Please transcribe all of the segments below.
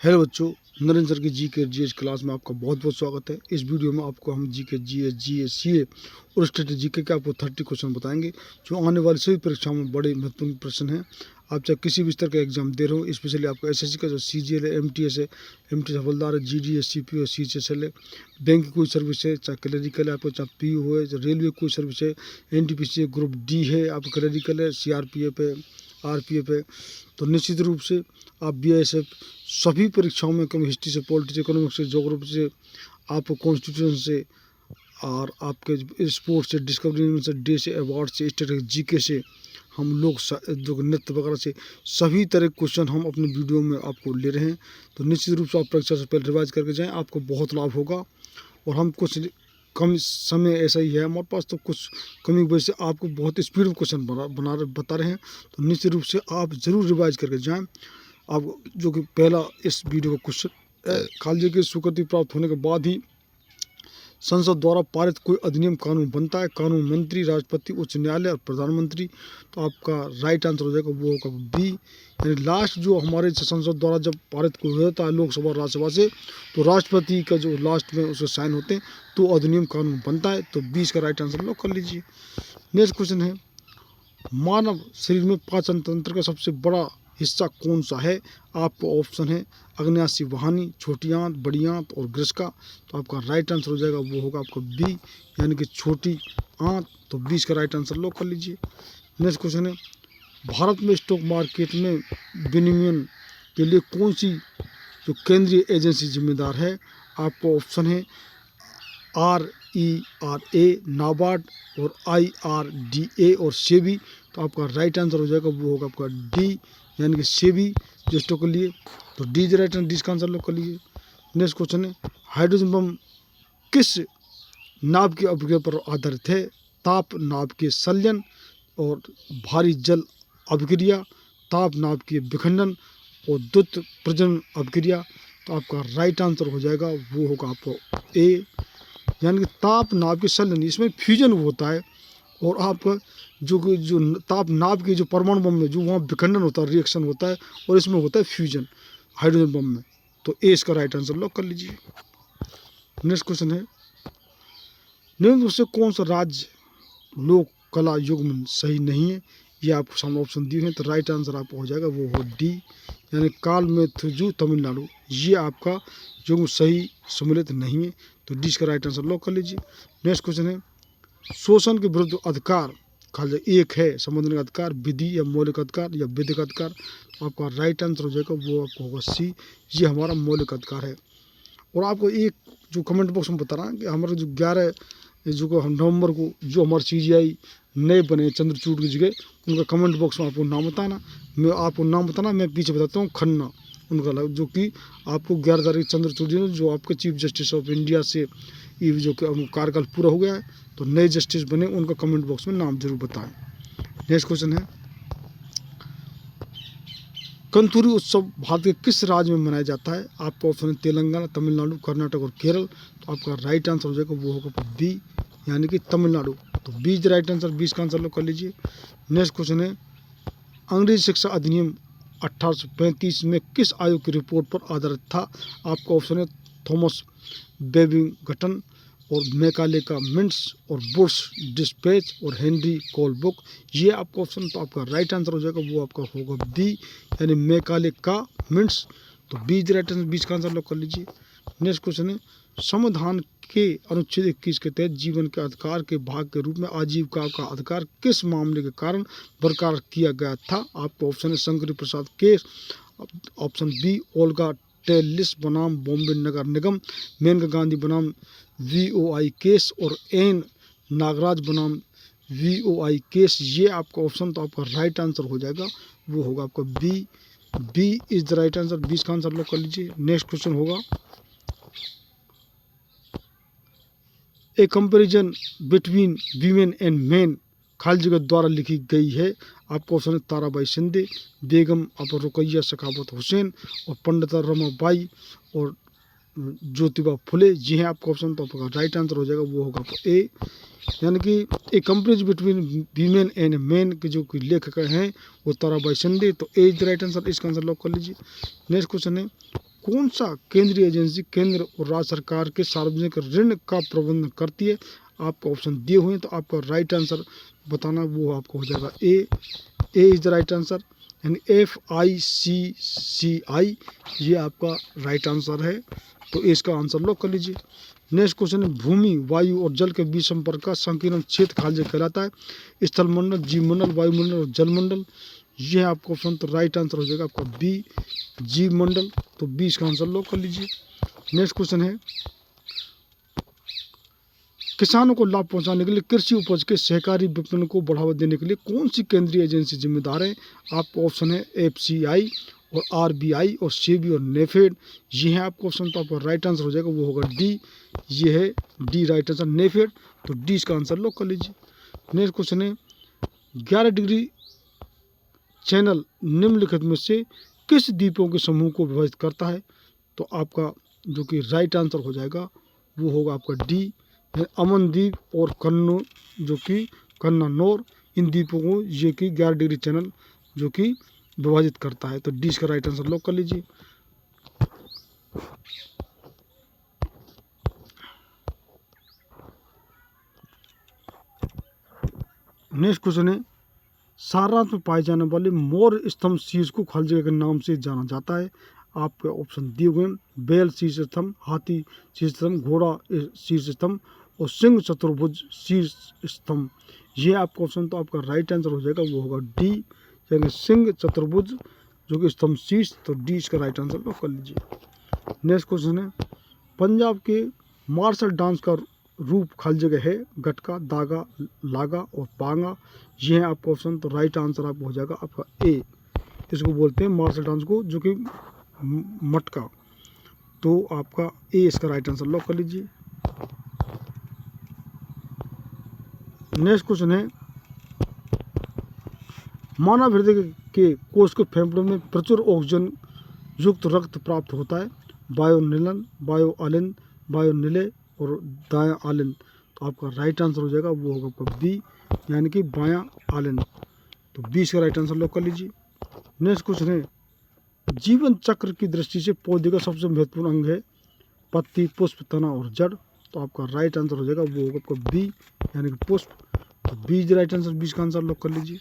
Hello बच्चों, Narendra sir की जी के जी एस क्लास में आपका बहुत बहुत स्वागत है। इस वीडियो में आपको हम जी के जी एस सी ए और स्टेट जी के आपको 30 क्वेश्चन बताएंगे जो आने वाली सभी परीक्षाओं में बड़े महत्वपूर्ण प्रश्न हैं। आप चाहे किसी भी स्तर का एग्जाम दे रहे हो, स्पेशली आपका एसएससी का जो सीजीएल है, एमटीएस है, एमटी हवलदार है, जीडीएस सीपीओ है, सीएचएसएल है, बैंक की कोई सर्विस है, चाहे क्लरिकल है, आपको चाहे पीयू हो है, रेलवे कोई सर्विस है, एनटीपीसी है, ग्रुप डी है, आपका क्लरिकल है, सीआरपीएफ है, आरपीएफ है, तो निश्चित रूप से आप बीएसएफ सभी परीक्षाओं में कभी हिस्ट्री से, पॉलिटिक्स, इकोनॉमिक्स से, ज्योग्राफी से, आपको कॉन्स्टिट्यूशन से और आपके स्पोर्ट्स से, डिस्कवरी से, डे से, अवार्ड से, स्टेट जीके से, हम लोग जो नृत्य वगैरह से सभी तरह के क्वेश्चन हम अपने वीडियो में आपको ले रहे हैं। तो निश्चित रूप से आप परीक्षा से पहले रिवाइज करके जाएं, आपको बहुत लाभ होगा। और हम कुछ कम समय ऐसा ही है हमारे पास, तो कुछ कमी की वजह से आपको बहुत स्पीड में क्वेश्चन बता रहे हैं। तो निश्चित रूप से आप ज़रूर रिवाइज करके जाएं। आप जो कि पहला इस वीडियो का क्वेश्चन, खाली की स्वीकृति प्राप्त होने के बाद ही संसद द्वारा पारित कोई अधिनियम कानून बनता है। कानून मंत्री, राष्ट्रपति, उच्च न्यायालय और प्रधानमंत्री। तो आपका राइट आंसर हो जाएगा वो होगा बी, यानी लास्ट जो हमारे संसद द्वारा जब पारित कोई होता है लोकसभा और राज्यसभा से, तो राष्ट्रपति का जो लास्ट में उसके साइन होते हैं तो अधिनियम कानून बनता है। तो 20 का राइट आंसर लॉक कर लीजिए। नेक्स्ट क्वेश्चन है, मानव शरीर में पाचन तंत्र का सबसे बड़ा हिस्सा कौन सा है? आपको ऑप्शन है अग्न्याशी वाहिनी, छोटी आंत, बड़ी आंत और ग्रस्का। तो आपका राइट आंसर हो जाएगा वो होगा आपका बी, यानी कि छोटी आंत। तो 20 का राइट आंसर लॉक कर लीजिए। नेक्स्ट क्वेश्चन है, भारत में स्टॉक मार्केट में विनियमन के लिए कौन सी जो केंद्रीय एजेंसी जिम्मेदार है? आपको ऑप्शन है RERA, नाबार्ड और IRDA और सेबी। तो आपका राइट आंसर हो जाएगा वो होगा आपका डी, यानी कि सेबी जो स्टॉक के लिए। तो D is right answer, D का आंसर लॉक कर लीजिए। नेक्स्ट क्वेश्चन है, हाइड्रोजन बम किस नाभ की अभिक्रिया पर आधारित है? ताप नाभ के संलयन और भारी जल अभिक्रिया, ताप नाभ के विखंडन और द्रुत प्रजनन अभिक्रिया। तो आपका राइट आंसर हो जाएगा वो होगा आपको ए, यानी कि ताप नाभ के संलयन, इसमें फ्यूजन होता है। और आपका जो ताप नाभ के जो परमाणु बम में जो वहाँ विखंडन होता है, रिएक्शन होता है, और इसमें होता है फ्यूजन हाइड्रोजन बम में। तो ए इसका राइट आंसर लॉक कर लीजिए। नेक्स्ट क्वेश्चन है, निम्न से कौन सा राज्य लोक कला युग्म सही नहीं है? ये आपको सामने ऑप्शन दिए हैं। तो राइट आंसर आपको हो जाएगा वो हो डी, यानी कालमेथुजु तमिलनाडु। ये आपका युग्म सही सम्मिलित नहीं है। तो डी का राइट आंसर लॉक कर लीजिए। नेक्स्ट क्वेश्चन है, शोषण के विरुद्ध अधिकार खाली एक है, संबंधन का अधिकार, विधि या मौलिक अधिकार या विधिक अधिकार। तो आपका राइट आंसर हो जाएगा वो आपको होगा सी, ये हमारा मौलिक अधिकार है। और आपको एक जो कमेंट बॉक्स में बता रहा है कि हमारे जो 11 जो हम नवंबर को जो हमारे CGI नए बने चंद्रचूड़ की जगह, उनका कमेंट बॉक्स में आपको नाम बताना। मैं आपको नाम बताना, मैं पीछे बताता हूँ खन्ना उनका, जो कि आपको 11 तारीख चंद्रचूड़ जो आपके चीफ जस्टिस ऑफ इंडिया से ये जो कार्यकाल पूरा हो गया है, तो नए जस्टिस बने, उनका कमेंट बॉक्स में नाम जरूर बताएं। नेक्स्ट क्वेश्चन है, कंतूरी उत्सव भारत के किस राज्य में मनाया जाता है? आपका ऑप्शन है तेलंगाना, तमिलनाडु, कर्नाटक और केरल। तो आपका राइट आंसर हो जाएगा वो होगा बी, यानी कि तमिलनाडु। तो 20 राइट आंसर, 20 का आंसर लोग कर लीजिए। नेक्स्ट क्वेश्चन है, अंग्रेजी शिक्षा अधिनियम 1835 में किस आयोग की रिपोर्ट पर आधारित था? आपका ऑप्शन है थॉमस बेबिंगटन और मैकाले का मिंट्स और बुश डिस्पैच और हेनरी कोलब्रुक। ये आपका ऑप्शन, तो आपका राइट आंसर हो जाएगा वो आपका होगा बी, यानी मैकाले का मिंट्स। तो 20 राइट आंसर, 20 का आंसर लॉक कर लीजिए। नेक्स्ट क्वेश्चन है, संविधान के अनुच्छेद 21 के तहत जीवन के अधिकार के भाग के रूप में आजीविका का अधिकार किस मामले के कारण बरकरार किया गया था? आपका ऑप्शन है Shankar Prasad case, option B Olga Tellis बनाम बॉम्बे नगर निगम, मेनका गांधी बनाम VOI केस और एन नागराज बनाम VOI केस। ये आपका ऑप्शन, तो आपका राइट आंसर हो जाएगा वो होगा आपका B is the right answer. 20 का आंसर लॉक कर लीजिए। नेक्स्ट क्वेश्चन होगा, a comparison between women and men खाली जगह द्वारा लिखी गई है। आपका ऑप्शन है ताराबाई शिंदे, बेगम अपर रुकैया सखावत हुसैन और पंडिता रमाबाई और ज्योतिबा फुले। ये है आपका ऑप्शन, तो आपका राइट आंसर हो जाएगा वो होगा ए, यानी कि a comparison between women and men के जो लेखक हैं वो ताराबाई शिंदे। तो A is the right answer, इसका आंसर लॉक कर लीजिए। नेक्स्ट क्वेश्चन है, कौन सा केंद्रीय एजेंसी केंद्र और राज्य सरकार के सार्वजनिक ऋण का प्रबंधन करती है? आपको ऑप्शन दिए हुए हैं, तो आपका राइट आंसर बताना वो आपको हो जाएगा ए इज द राइट आंसर, यानी FICCI ये आपका राइट आंसर है। तो इसका आंसर लॉक कर लीजिए। नेक्स्ट क्वेश्चन है, भूमि, वायु और जल के बीच संपर्क का संकीर्ण क्षेत्र खाली कहलाता है? स्थल मंडल, जीव मंडल, वायुमंडल और जल मंडल। ये है आपका ऑप्शन। तो राइट आंसर हो जाएगा आपका बी, जीव मंडल। तो 20 का आंसर लॉक कर लीजिए। नेक्स्ट क्वेश्चन है, किसानों को लाभ पहुंचाने के लिए कृषि उपज के सहकारी विपणन को बढ़ावा देने के लिए कौन सी केंद्रीय एजेंसी जिम्मेदार है? आपको ऑप्शन है FCI और RBI और सेबी और नेफेड। ये है आपको ऑप्शन। तो आपका राइट आंसर हो जाएगा वो होगा डी। ये है डी राइट आंसर, नेफेड। तो डी इसका आंसर लॉक कर लीजिए। नेक्स्ट क्वेश्चन है, 11 डिग्री चैनल निम्नलिखित में से किस द्वीपों के समूह को विभाजित करता है? तो आपका जो कि राइट आंसर हो जाएगा वो होगा आपका डी, अमन द्वीप और कन्नो जो कि कन्नानौर, इन द्वीपों को ये कि 11 डिग्री चैनल जो कि विभाजित करता है। तो डी इसका राइट आंसर लॉक कर लीजिए। नेक्स्ट क्वेश्चन है, सारनाथ में पाए जाने वाले मौर्य स्तंभ शीर्ष को खाली जगह के नाम से जाना जाता है? आपके ऑप्शन दिए हुए हैं, बैल शीर्ष स्तंभ, हाथी शीर्ष स्तंभ, घोड़ा शीर्ष स्तंभ और सिंह चतुर्भुज शीर्ष स्तंभ। ये आपका ऑप्शन। तो आपका राइट आंसर हो जाएगा वो होगा डी, यानी सिंह चतुर्भुज जो कि स्तंभ शीर्ष। तो डी इसका राइट आंसर लॉक कर लीजिए। नेक्स्ट क्वेश्चन है, पंजाब के मार्शल डांस का रूप खाली जगह है गटका, दागा, लागा और पांगा। ये है आपका ऑप्शन। तो राइट आंसर आपको हो जाएगा आपका ए, इसको बोलते हैं मार्शल डांस को जो कि मटका। तो आपका ए इसका राइट आंसर लॉक कर लीजिए। नेक्स्ट क्वेश्चन है, मानव हृदय के कोष के फेफड़ों में प्रचुर ऑक्सीजन युक्त रक्त प्राप्त होता है? बायोनिलन, बायोआलिन, बायोनिले और दाया आलिन। तो आपका राइट आंसर हो जाएगा वो होगा आपका बी, यानी कि बाया आलिन। तो 20 का राइट आंसर लॉक कर लीजिए। नेक्स्ट क्वेश्चन है, जीवन चक्र की दृष्टि से पौधे का सबसे महत्वपूर्ण अंग है पत्ती, पुष्प, तना और जड़। तो आपका राइट आंसर हो जाएगा वो होगा आपका बी, यानी कि पुष्प। तो 20 राइट आंसर, 20 का आंसर लॉक कर लीजिए।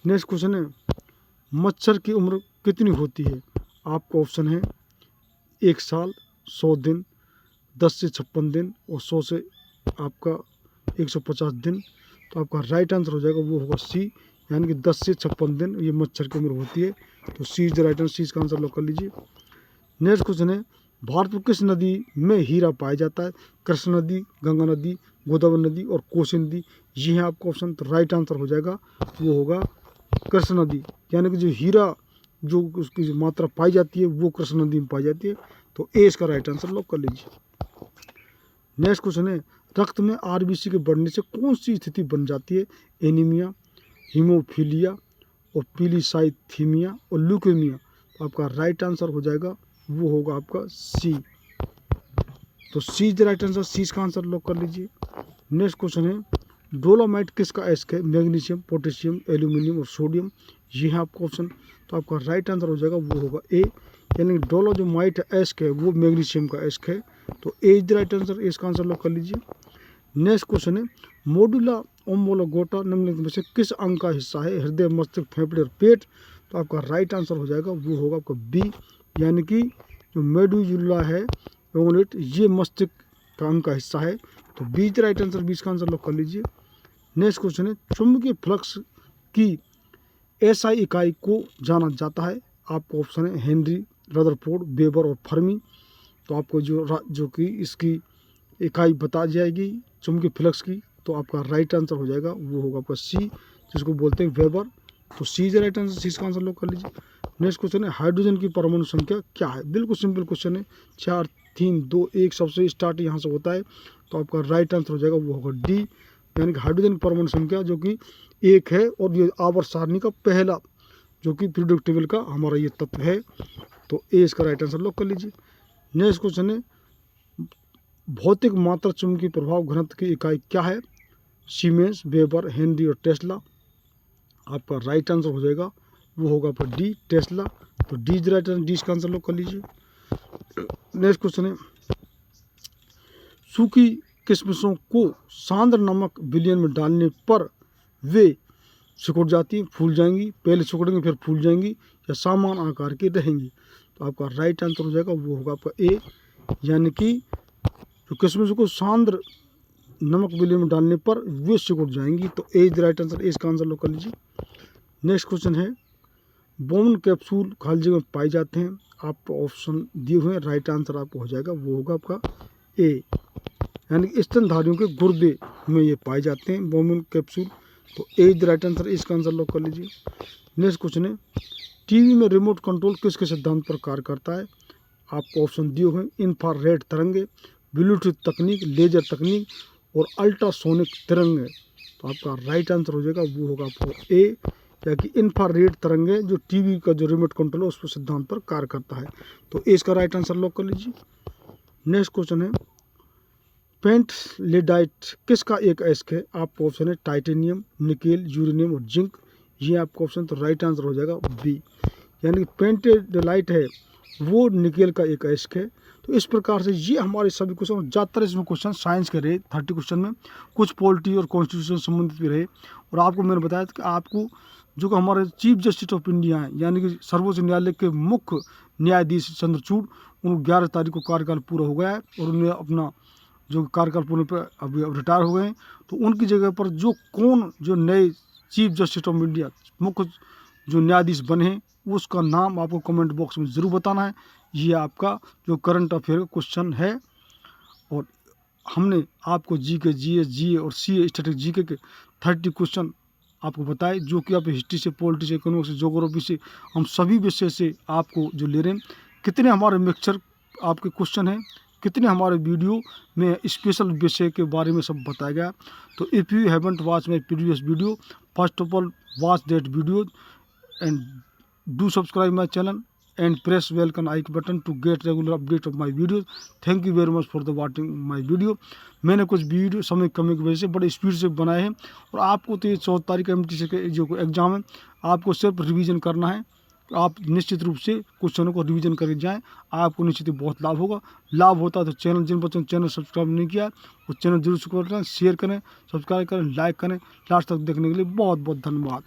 नेक्स्ट क्वेश्चन है, मच्छर की उम्र कितनी होती है? आपका ऑप्शन है 1 साल, 100 दिन, 10 से 56 दिन और 100 से आपका 150 दिन। तो आपका राइट आंसर हो जाएगा वो होगा सी, यानी कि 10 से 56 दिन ये मच्छर की उम्र होती है। तो सी इज द राइट आंसर, सी इसका आंसर लॉक कर लीजिए। नेक्स्ट क्वेश्चन है, भारत में किस नदी में हीरा पाया जाता है? कृष्ण नदी, गंगा नदी, गोदावरी नदी और कोसी नदी। ये है आपका ऑप्शन। तो राइट आंसर हो जाएगा वो होगा कृष्ण नदी, यानी कि जो हीरा जो उसकी जो मात्रा पाई जाती है वो कृष्ण नदी में पाई जाती है। तो ए इसका राइट आंसर लॉक कर लीजिए। नेक्स्ट क्वेश्चन है, रक्त में RBC के बढ़ने से कौन सी स्थिति बन जाती है? एनीमिया, हीमोफीलिया और पीलीसाइथीमिया और ल्यूकेमिया। तो आपका राइट आंसर हो जाएगा वो होगा आपका सी। तो सी इज द राइट आंसर, सी इसका आंसर लॉक कर लीजिए। नेक्स्ट क्वेश्चन है, डोलोमाइट किसका एस्क है? मैग्नीशियम, पोटेशियम, एल्यूमिनियम और सोडियम। ये है आपका ऑप्शन। तो आपका राइट आंसर हो जाएगा वो होगा ए, यानी डोलोमाइट एस्क है वो मैग्नीशियम का एस्क है। तो A is the right answer, इसका आंसर लॉक कर लीजिए। नेक्स्ट क्वेश्चन है, मोडुला ओम्बोलोगोटा निम्नलिखित में से किस अंग का हिस्सा है? हृदय, मस्तिष्क, फेफड़े और पेट। तो आपका राइट आंसर हो जाएगा वो होगा आपका बी, यानी कि जो मेडुला है ओंगलेट ये मस्तिष्क का अंग का हिस्सा है। तो B is the right answer, 20 का आंसर लॉक कर लीजिए। नेक्स्ट क्वेश्चन है, चुंबकीय फ्लक्स की SI इकाई को जाना जाता है? आपको ऑप्शन है हेनरी, रदरफोर्ड, वेबर और फर्मी। तो आपको जो कि इसकी इकाई बता जाएगी चुंबकीय फ्लक्स की। तो आपका राइट आंसर हो जाएगा वो होगा आपका सी, जिसको बोलते हैं वेबर। तो सी इज राइट आंसर, सी इसका आंसर लॉक कर लीजिए। नेक्स्ट क्वेश्चन है, हाइड्रोजन की परमाणु संख्या क्या है? बिल्कुल सिंपल क्वेश्चन है, 4, 3, 2, 1 सबसे स्टार्ट यहाँ से होता है। तो आपका राइट आंसर हो जाएगा वो होगा डी, यानी कि हाइड्रोजन परमाणु संख्या जो कि 1 है और ये आवर्त सारणी का पहला जो कि पीरियोडिक टेबल का हमारा ये तत्व है। तो ए इसका राइट आंसर लॉक कर लीजिए। नेक्स्ट क्वेश्चन है, भौतिक मात्रा चुंबकीय प्रभाव घनत्व की इकाई क्या है? सीमेंस, वेबर, हेनरी और टेस्ला। आपका राइट आंसर हो जाएगा वो होगा आपका डी, टेस्ला। तो D is right answer, D इसका आंसर लोग कर लीजिए। नेक्स्ट क्वेश्चन है, सूखी किशमिशों को सांद्र नमक विलयन में डालने पर वे सिकुड़ जाती हैं, फूल जाएंगी, पहले सिकुड़ेंगी फिर फूल जाएंगी, या समान आकार की रहेंगी। तो आपका राइट आंसर हो जाएगा वो होगा आपका ए, यानी कि जो किशमिशों को सांद्र नमक विलयन में डालने पर वे सिकुड़ जाएंगी। तो ए इज राइट आंसर, ए इसका आंसर लोग कर लीजिए। नेक्स्ट क्वेश्चन है, बोमन कैप्सूल खाली जगह में पाए जाते हैं, आपको ऑप्शन दिए हुए हैं, राइट आंसर आपको हो जाएगा वो होगा आपका ए, यानी कि स्तनधारियों के गुर्दे में ये पाए जाते हैं बोमन कैप्सूल। तो ए इज राइट आंसर, इसका आंसर लोग कर लीजिए। नेक्स्ट क्वेश्चन है, टीवी में रिमोट कंट्रोल किसके सिद्धांत पर कार्य करता है, आपको ऑप्शन दिए हुए हैं, इंफ्रारेड तरंगे, ब्लूटूथ तकनीक, लेजर तकनीक और अल्ट्रासोनिक तरंगे। तो आपका राइट आंसर हो जाएगा वो होगा आपको ए, या कि इंफ्रारेड तरंगे जो टीवी का जो रिमोट कंट्रोल है उस पर सिद्धांत पर कार्य करता है। तो ए इसका राइट आंसर लॉक कर लीजिए। नेक्स्ट क्वेश्चन है, पेंट लेडाइट किसका एक अयस्क है, आपको ऑप्शन है टाइटेनियम, निकेल, यूरेनियम और जिंक, ये आपका ऑप्शन। तो राइट आंसर हो जाएगा बी, यानी कि पेंटेलाइट है वो निकेल का एक अयस्क है। तो इस प्रकार से ये हमारे सभी क्वेश्चन, ज़्यादातर इसमें क्वेश्चन साइंस के रहे 30 क्वेश्चन में, कुछ पॉलिटी और कॉन्स्टिट्यूशन संबंधित भी रहे। और आपको मैंने बताया था कि आपको जो कि हमारे चीफ जस्टिस ऑफ इंडिया हैं, यानी कि सर्वोच्च न्यायालय के मुख्य न्यायाधीश चंद्रचूड़, उन 11 तारीख को कार्यकाल पूरा हो गया है और उन्हें अपना जो कार्यकाल पूरे पर अभी अब रिटायर हो गए हैं। तो उनकी जगह पर जो नए चीफ जस्टिस ऑफ इंडिया मुख्य जो न्यायाधीश बने हैं उसका नाम आपको कमेंट बॉक्स में ज़रूर बताना है। ये आपका जो करंट अफेयर का क्वेश्चन है, और हमने आपको जीके, जीएस, जीए और सीए स्टैटिक जीके के 30 क्वेश्चन आपको बताए, जो कि आप हिस्ट्री से, पॉलिटी से, इकोनॉमिक्स से, ज्योग्राफी से, हम सभी विषय से आपको जो ले रहे हैं। कितने हमारे मिक्सचर आपके क्वेश्चन हैं, कितने हमारे वीडियो में स्पेशल विषय के बारे में सब बताया गया। तो if you haven't watch my previous video, first of all watch that video and do subscribe my channel and press bell icon button to get regular update of my videos. Thank you very much for the watching my video. मैंने कुछ video समय कमी की वजह से बड़े speed से बनाए हैं, और आपको तो ये 14 तारीख MTC के जो एग्ज़ाम है आपको सिर्फ रिवीजन करना है। आप निश्चित रूप से क्वेश्चनों को रिवीजन करके जाएं, आपको निश्चित ही बहुत लाभ होगा। लाभ होता है तो चैनल, जिन बच्चों ने चैनल सब्सक्राइब नहीं किया वो चैनल जरूर सब्सक्राइब करें, शेयर करें, सब्सक्राइब करें, लाइक करें। लास्ट तक देखने के लिए बहुत बहुत धन्यवाद।